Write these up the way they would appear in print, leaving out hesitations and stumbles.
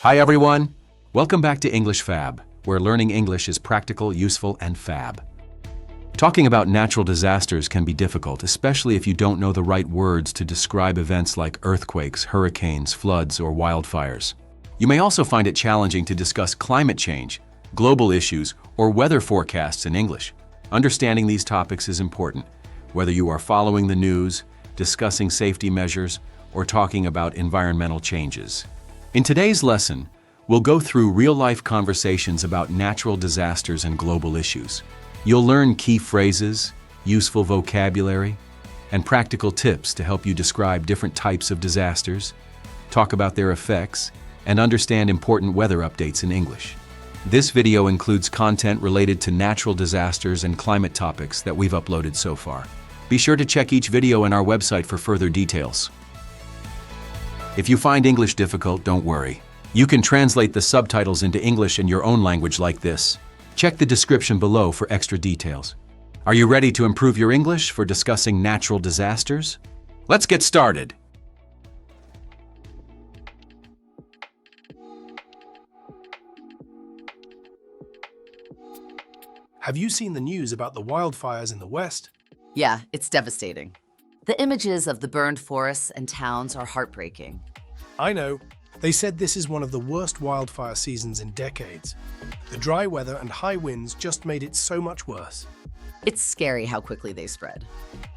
Hi everyone! Welcome back to English Fab, where learning English is practical, useful, and fab. Talking about natural disasters can be difficult, especially if you don't know the right words to describe events like earthquakes, hurricanes, floods, or wildfires. You may also find it challenging to discuss climate change, global issues, or weather forecasts in English. Understanding these topics is important, whether you are following the news, discussing safety measures, or talking about environmental changes. In today's lesson, we'll go through real-life conversations about natural disasters and global issues. You'll learn key phrases, useful vocabulary, and practical tips to help you describe different types of disasters, talk about their effects, and understand important weather updates in English. This video includes content related to natural disasters and climate topics that we've uploaded so far. Be sure to check each video on our website for further details. If you find English difficult, don't worry. You can translate the subtitles into English in your own language like this. Check the description below for extra details. Are you ready to improve your English for discussing natural disasters? Let's get started! Have you seen the news about the wildfires in the West? Yeah, it's devastating. The images of the burned forests and towns are heartbreaking. I know. They said this is one of the worst wildfire seasons in decades. The dry weather and high winds just made it so much worse. It's scary how quickly they spread.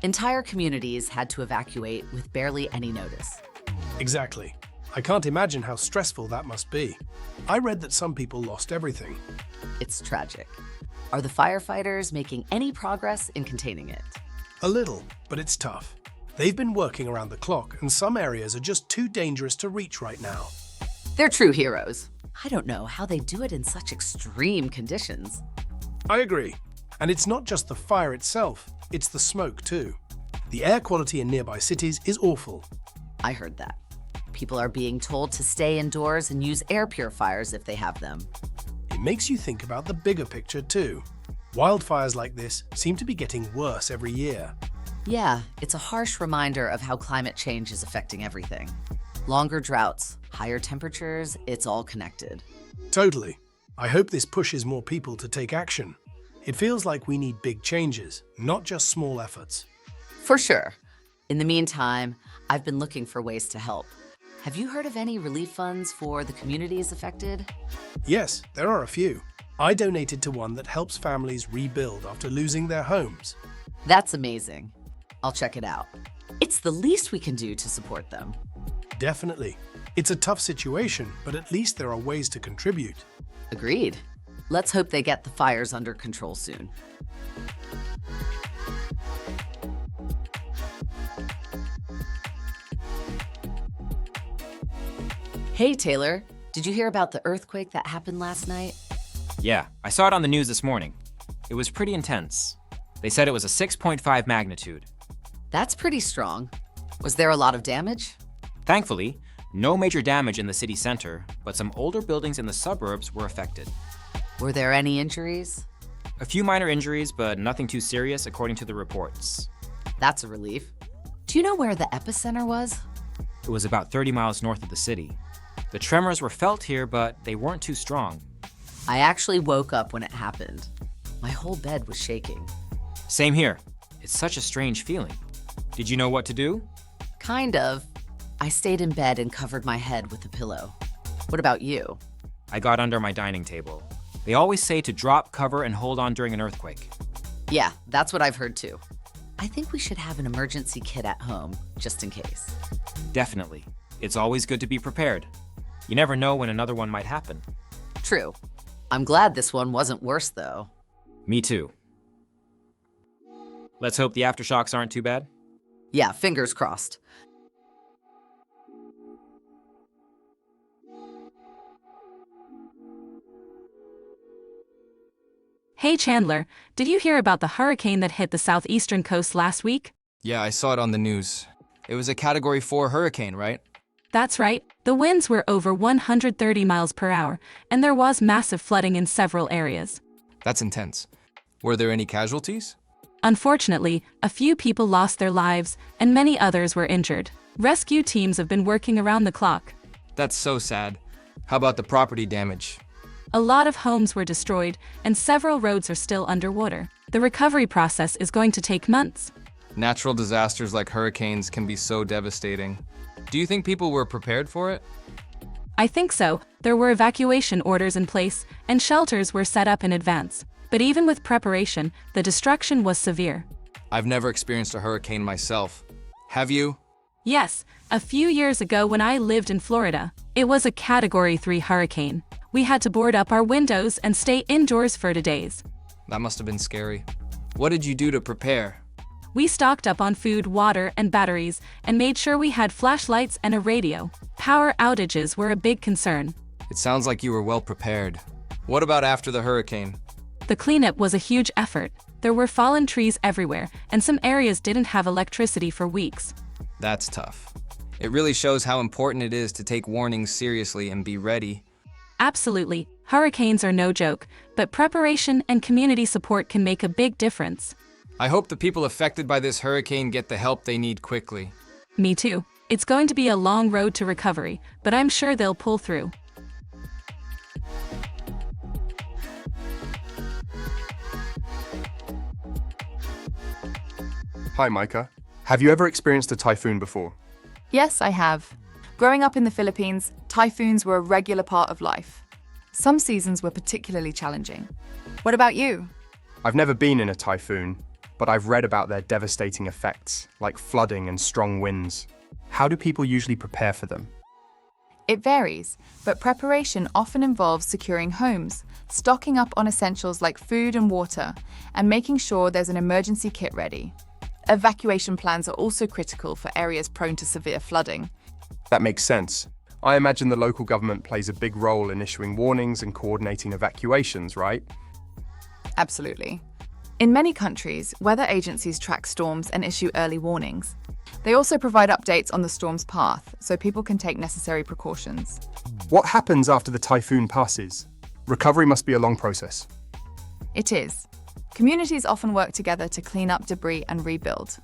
Entire communities had to evacuate with barely any notice. Exactly. I can't imagine how stressful that must be. I read that some people lost everything. It's tragic. Are the firefighters making any progress in containing it? A little, but it's tough. They've been working around the clock, and some areas are just too dangerous to reach right now. They're true heroes. I don't know how they do it in such extreme conditions. I agree. And it's not just the fire itself, it's the smoke too. The air quality in nearby cities is awful. I heard that. People are being told to stay indoors and use air purifiers if they have them. It makes you think about the bigger picture too. Wildfires like this seem to be getting worse every year. Yeah, it's a harsh reminder of how climate change is affecting everything. Longer droughts, higher temperatures, it's all connected. Totally. I hope this pushes more people to take action. It feels like we need big changes, not just small efforts. For sure. In the meantime, I've been looking for ways to help. Have you heard of any relief funds for the communities affected? Yes, there are a few. I donated to one that helps families rebuild after losing their homes. That's amazing. I'll check it out. It's the least we can do to support them. Definitely. It's a tough situation, but at least there are ways to contribute. Agreed. Let's hope they get the fires under control soon. Hey, Taylor. Did you hear about the earthquake that happened last night? Yeah, I saw it on the news this morning. It was pretty intense. They said it was a 6.5 magnitude. That's pretty strong. Was there a lot of damage? Thankfully, no major damage in the city center, but some older buildings in the suburbs were affected. Were there any injuries? A few minor injuries, but nothing too serious according to the reports. That's a relief. Do you know where the epicenter was? It was about 30 miles north of the city. The tremors were felt here, but they weren't too strong. I actually woke up when it happened. My whole bed was shaking. Same here. It's such a strange feeling. Did you know what to do? Kind of. I stayed in bed and covered my head with a pillow. What about you? I got under my dining table. They always say to drop, cover, and hold on during an earthquake. Yeah, that's what I've heard too. I think we should have an emergency kit at home, just in case. Definitely. It's always good to be prepared. You never know when another one might happen. True. I'm glad this one wasn't worse though. Me too. Let's hope the aftershocks aren't too bad. Yeah, fingers crossed. Hey Chandler, did you hear about the hurricane that hit the southeastern coast last week? Yeah, I saw it on the news. It was a Category 4 hurricane, right? That's right. The winds were over 130 miles per hour, and there was massive flooding in several areas. That's intense. Were there any casualties? Unfortunately, a few people lost their lives, and many others were injured. Rescue teams have been working around the clock. That's so sad. How about the property damage? A lot of homes were destroyed, and several roads are still underwater. The recovery process is going to take months. Natural disasters like hurricanes can be so devastating. Do you think people were prepared for it? I think so. There were evacuation orders in place, and shelters were set up in advance. But even with preparation, the destruction was severe. I've never experienced a hurricane myself. Have you? Yes, a few years ago when I lived in Florida, it was a Category 3 hurricane. We had to board up our windows and stay indoors for 2 days. That must have been scary. What did you do to prepare? We stocked up on food, water, and batteries, and made sure we had flashlights and a radio. Power outages were a big concern. It sounds like you were well prepared. What about after the hurricane? The cleanup was a huge effort. There were fallen trees everywhere, and some areas didn't have electricity for weeks. That's tough. It really shows how important it is to take warnings seriously and be ready. Absolutely. Hurricanes are no joke, but preparation and community support can make a big difference. I hope the people affected by this hurricane get the help they need quickly. Me too. It's going to be a long road to recovery, but I'm sure they'll pull through. Hi, Micah. Have you ever experienced a typhoon before? Yes, I have. Growing up in the Philippines, typhoons were a regular part of life. Some seasons were particularly challenging. What about you? I've never been in a typhoon, but I've read about their devastating effects, like flooding and strong winds. How do people usually prepare for them? It varies, but preparation often involves securing homes, stocking up on essentials like food and water, and making sure there's an emergency kit ready. Evacuation plans are also critical for areas prone to severe flooding. That makes sense. I imagine the local government plays a big role in issuing warnings and coordinating evacuations, right? Absolutely. In many countries, weather agencies track storms and issue early warnings. They also provide updates on the storm's path, so people can take necessary precautions. What happens after the typhoon passes? Recovery must be a long process. It is. Communities often work together to clean up debris and rebuild.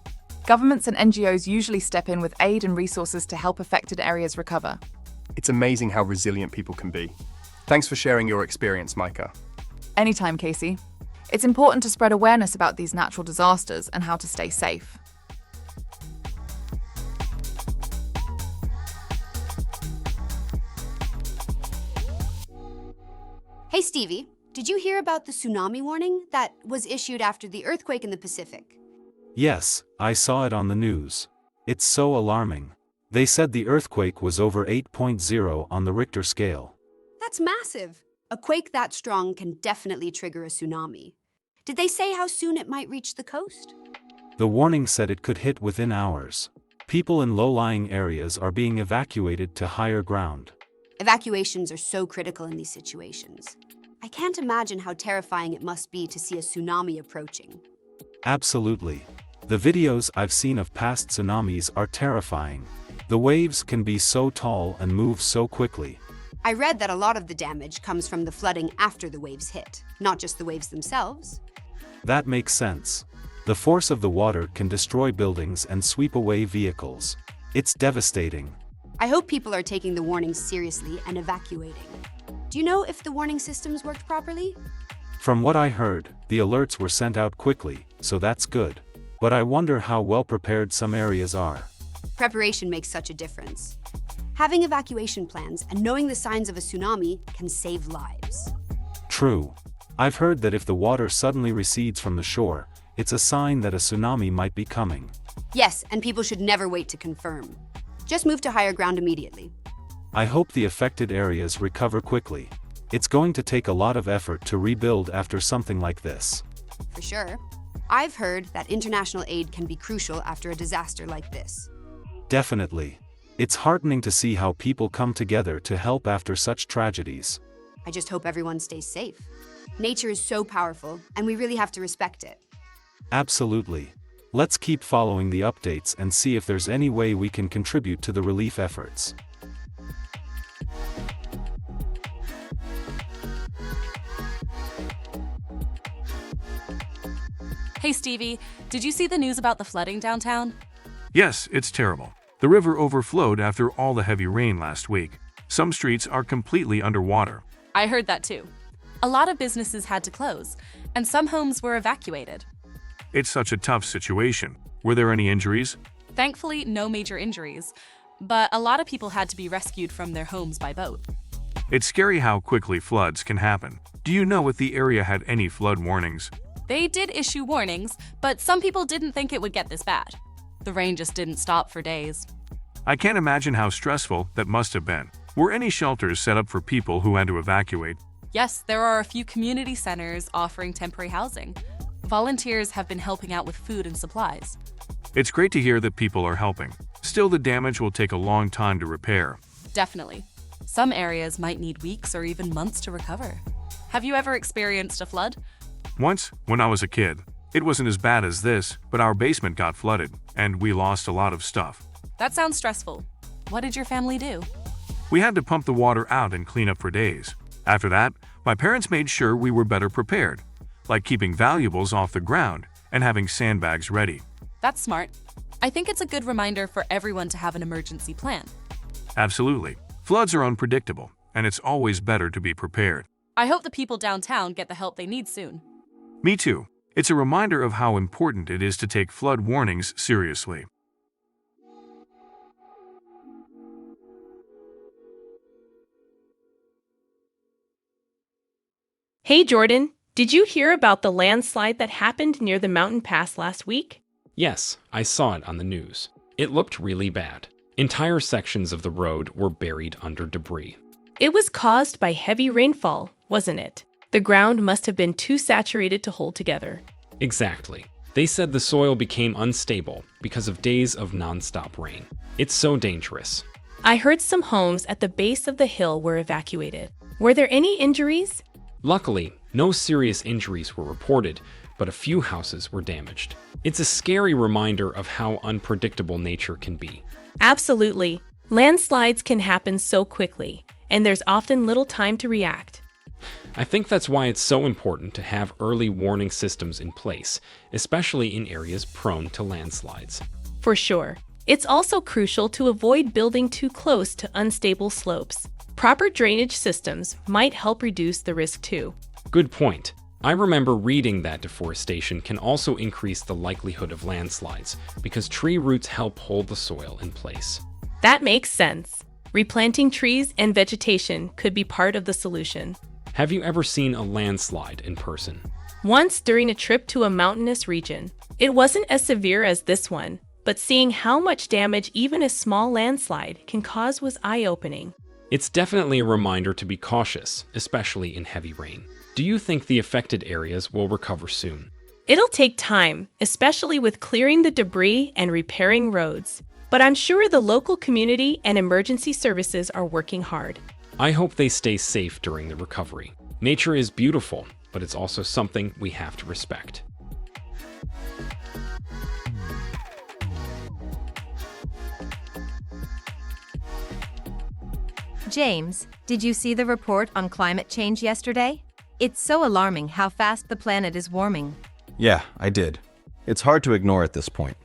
Governments and NGOs usually step in with aid and resources to help affected areas recover. It's amazing how resilient people can be. Thanks for sharing your experience, Micah. Anytime, Casey. It's important to spread awareness about these natural disasters and how to stay safe. Hey Stevie, did you hear about the tsunami warning that was issued after the earthquake in the Pacific? Yes, I saw it on the news. It's so alarming. They said the earthquake was over 8.0 on the Richter scale. That's massive. A quake that strong can definitely trigger a tsunami. Did they say how soon it might reach the coast? The warning said it could hit within hours. People in low-lying areas are being evacuated to higher ground. Evacuations are so critical in these situations. I can't imagine how terrifying it must be to see a tsunami approaching. Absolutely. The videos I've seen of past tsunamis are terrifying. The waves can be so tall and move so quickly. I read that a lot of the damage comes from the flooding after the waves hit, not just the waves themselves. That makes sense. The force of the water can destroy buildings and sweep away vehicles. It's devastating. I hope people are taking the warnings seriously and evacuating. Do you know if the warning systems worked properly? From what I heard, the alerts were sent out quickly, so that's good. But I wonder how well prepared some areas are. Preparation makes such a difference. Having evacuation plans and knowing the signs of a tsunami can save lives. True. I've heard that if the water suddenly recedes from the shore, it's a sign that a tsunami might be coming. Yes, and people should never wait to confirm. Just move to higher ground immediately. I hope the affected areas recover quickly. It's going to take a lot of effort to rebuild after something like this. For sure. I've heard that international aid can be crucial after a disaster like this. Definitely. It's heartening to see how people come together to help after such tragedies. I just hope everyone stays safe. Nature is so powerful, and we really have to respect it. Absolutely. Let's keep following the updates and see if there's any way we can contribute to the relief efforts. Hey Stevie, did you see the news about the flooding downtown? Yes, it's terrible. The river overflowed after all the heavy rain last week. Some streets are completely underwater. I heard that too. A lot of businesses had to close, and some homes were evacuated. It's such a tough situation. Were there any injuries? Thankfully, no major injuries, but a lot of people had to be rescued from their homes by boat. It's scary how quickly floods can happen. Do you know if the area had any flood warnings? They did issue warnings, but some people didn't think it would get this bad. The rain just didn't stop for days. I can't imagine how stressful that must have been. Were any shelters set up for people who had to evacuate? Yes, there are a few community centers offering temporary housing. Volunteers have been helping out with food and supplies. It's great to hear that people are helping. Still, the damage will take a long time to repair. Definitely. Some areas might need weeks or even months to recover. Have you ever experienced a flood? Once, when I was a kid, it wasn't as bad as this, but our basement got flooded, and we lost a lot of stuff. That sounds stressful. What did your family do? We had to pump the water out and clean up for days. After that, my parents made sure we were better prepared, like keeping valuables off the ground and having sandbags ready. That's smart. I think it's a good reminder for everyone to have an emergency plan. Absolutely. Floods are unpredictable, and it's always better to be prepared. I hope the people downtown get the help they need soon. Me too. It's a reminder of how important it is to take flood warnings seriously. Hey Jordan, did you hear about the landslide that happened near the mountain pass last week? Yes, I saw it on the news. It looked really bad. Entire sections of the road were buried under debris. It was caused by heavy rainfall, wasn't it? The ground must have been too saturated to hold together. Exactly. They said the soil became unstable because of days of non-stop rain. It's so dangerous. I heard some homes at the base of the hill were evacuated. Were there any injuries? Luckily, no serious injuries were reported, but a few houses were damaged. It's a scary reminder of how unpredictable nature can be. Absolutely. Landslides can happen so quickly, and there's often little time to react. I think that's why it's so important to have early warning systems in place, especially in areas prone to landslides. For sure. It's also crucial to avoid building too close to unstable slopes. Proper drainage systems might help reduce the risk too. Good point. I remember reading that deforestation can also increase the likelihood of landslides because tree roots help hold the soil in place. That makes sense. Replanting trees and vegetation could be part of the solution. Have you ever seen a landslide in person? Once during a trip to a mountainous region. It wasn't as severe as this one, but seeing how much damage even a small landslide can cause was eye-opening. It's definitely a reminder to be cautious, especially in heavy rain. Do you think the affected areas will recover soon? It'll take time, especially with clearing the debris and repairing roads. But I'm sure the local community and emergency services are working hard. I hope they stay safe during the recovery. Nature is beautiful, but it's also something we have to respect. James, did you see the report on climate change yesterday? It's so alarming how fast the planet is warming. Yeah, I did. It's hard to ignore at this point.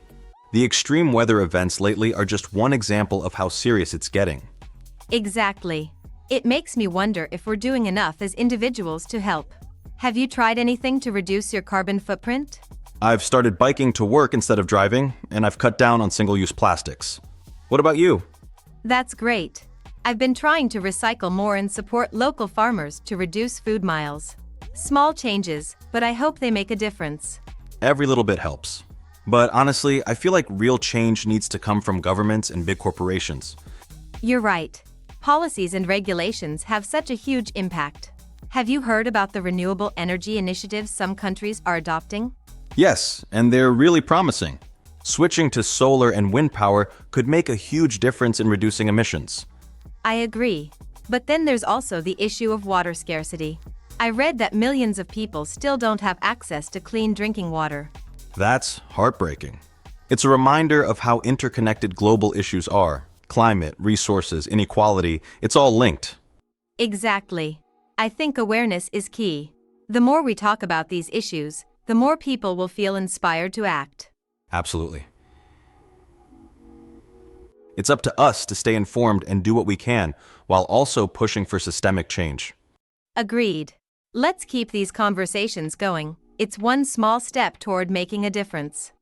The extreme weather events lately are just one example of how serious it's getting. Exactly. It makes me wonder if we're doing enough as individuals to help. Have you tried anything to reduce your carbon footprint? I've started biking to work instead of driving, and I've cut down on single-use plastics. What about you? That's great. I've been trying to recycle more and support local farmers to reduce food miles. Small changes, but I hope they make a difference. Every little bit helps. But honestly, I feel like real change needs to come from governments and big corporations. You're right. Policies and regulations have such a huge impact. Have you heard about the renewable energy initiatives some countries are adopting? Yes, and they're really promising. Switching to solar and wind power could make a huge difference in reducing emissions. I agree. But then there's also the issue of water scarcity. I read that millions of people still don't have access to clean drinking water. That's heartbreaking. It's a reminder of how interconnected global issues are. Climate, resources, inequality, it's all linked. Exactly. I think awareness is key. The more we talk about these issues, the more people will feel inspired to act. Absolutely. It's up to us to stay informed and do what we can, while also pushing for systemic change. Agreed. Let's keep these conversations going. It's one small step toward making a difference.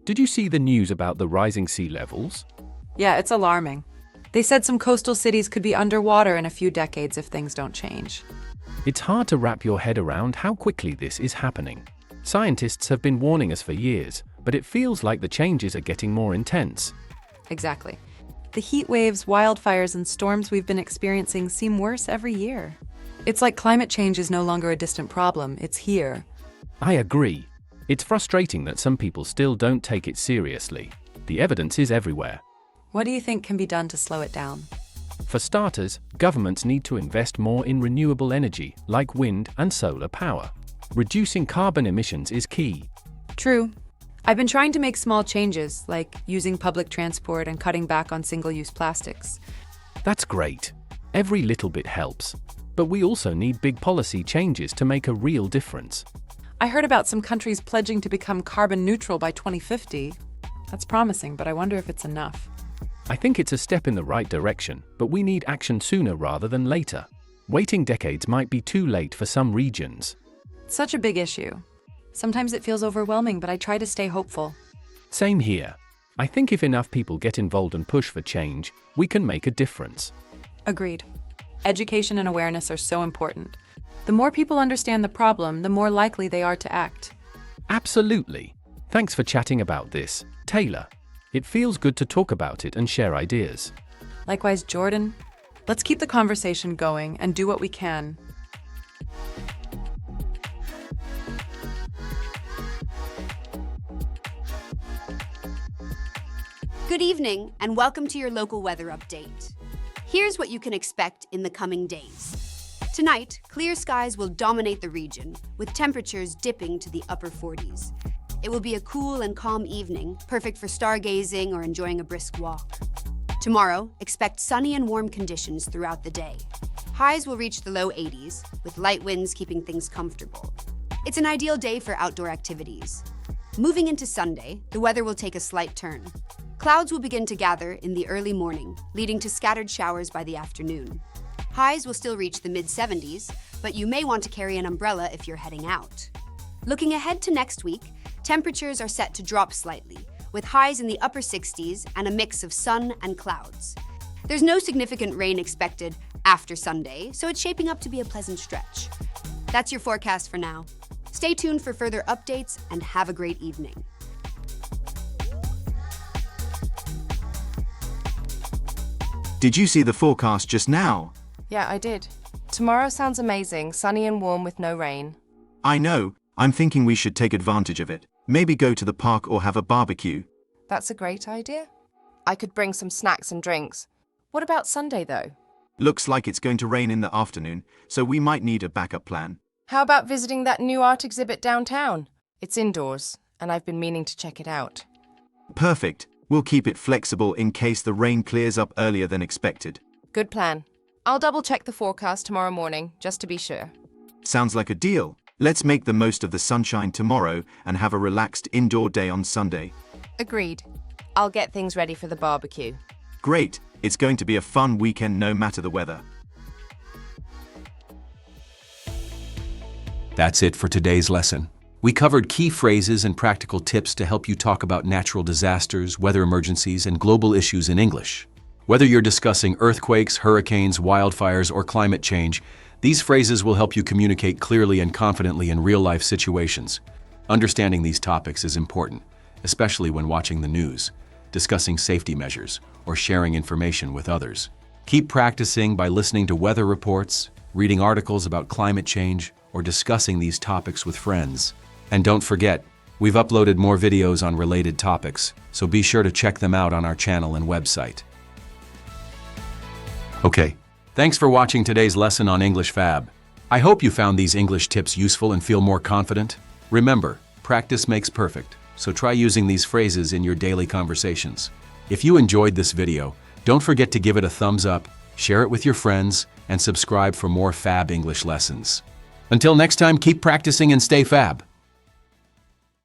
Did you see the news about the rising sea levels? Yeah, it's alarming. They said some coastal cities could be underwater in a few decades if things don't change. It's hard to wrap your head around how quickly this is happening. Scientists have been warning us for years, but it feels like the changes are getting more intense. Exactly. The heat waves, wildfires, and storms we've been experiencing seem worse every year. It's like climate change is no longer a distant problem, it's here. I agree. It's frustrating that some people still don't take it seriously. The evidence is everywhere. What do you think can be done to slow it down? For starters, governments need to invest more in renewable energy, like wind and solar power. Reducing carbon emissions is key. True. I've been trying to make small changes, like using public transport and cutting back on single-use plastics. That's great. Every little bit helps. But we also need big policy changes to make a real difference. I heard about some countries pledging to become carbon neutral by 2050. That's promising, but I wonder if it's enough. I think it's a step in the right direction, but we need action sooner rather than later. Waiting decades might be too late for some regions. It's such a big issue. Sometimes it feels overwhelming, but I try to stay hopeful. Same here. I think if enough people get involved and push for change, we can make a difference. Agreed. Education and awareness are so important. The more people understand the problem, the more likely they are to act. Absolutely. Thanks for chatting about this, Taylor. It feels good to talk about it and share ideas. Likewise, Jordan. Let's keep the conversation going and do what we can. Good evening, and welcome to your local weather update. Here's what you can expect in the coming days. Tonight, clear skies will dominate the region, with temperatures dipping to the upper 40s. It will be a cool and calm evening, perfect for stargazing or enjoying a brisk walk. Tomorrow, expect sunny and warm conditions throughout the day. Highs will reach the low 80s, with light winds keeping things comfortable. It's an ideal day for outdoor activities. Moving into Sunday, the weather will take a slight turn. Clouds will begin to gather in the early morning, leading to scattered showers by the afternoon. Highs will still reach the mid-70s, but you may want to carry an umbrella if you're heading out. Looking ahead to next week, temperatures are set to drop slightly, with highs in the upper 60s and a mix of sun and clouds. There's no significant rain expected after Sunday, so it's shaping up to be a pleasant stretch. That's your forecast for now. Stay tuned for further updates and have a great evening. Did you see the forecast just now? Yeah, I did. Tomorrow sounds amazing, sunny and warm with no rain. I know. I'm thinking we should take advantage of it. Maybe go to the park or have a barbecue. That's a great idea. I could bring some snacks and drinks. What about Sunday, though? Looks like it's going to rain in the afternoon, so we might need a backup plan. How about visiting that new art exhibit downtown? It's indoors, and I've been meaning to check it out. Perfect. We'll keep it flexible in case the rain clears up earlier than expected. Good plan. I'll double-check the forecast tomorrow morning, just to be sure. Sounds like a deal. Let's make the most of the sunshine tomorrow and have a relaxed indoor day on Sunday. Agreed. I'll get things ready for the barbecue. Great. It's going to be a fun weekend no matter the weather. That's it for today's lesson. We covered key phrases and practical tips to help you talk about natural disasters, weather emergencies, and global issues in English. Whether you're discussing earthquakes, hurricanes, wildfires, or climate change, these phrases will help you communicate clearly and confidently in real-life situations. Understanding these topics is important, especially when watching the news, discussing safety measures, or sharing information with others. Keep practicing by listening to weather reports, reading articles about climate change, or discussing these topics with friends. And don't forget, we've uploaded more videos on related topics, so be sure to check them out on our channel and website. Okay, thanks for watching today's lesson on English Fab. I hope you found these English tips useful and feel more confident. Remember, practice makes perfect, so try using these phrases in your daily conversations. If you enjoyed this video, don't forget to give it a thumbs up, share it with your friends, and subscribe for more Fab English lessons. Until next time, keep practicing and stay fab.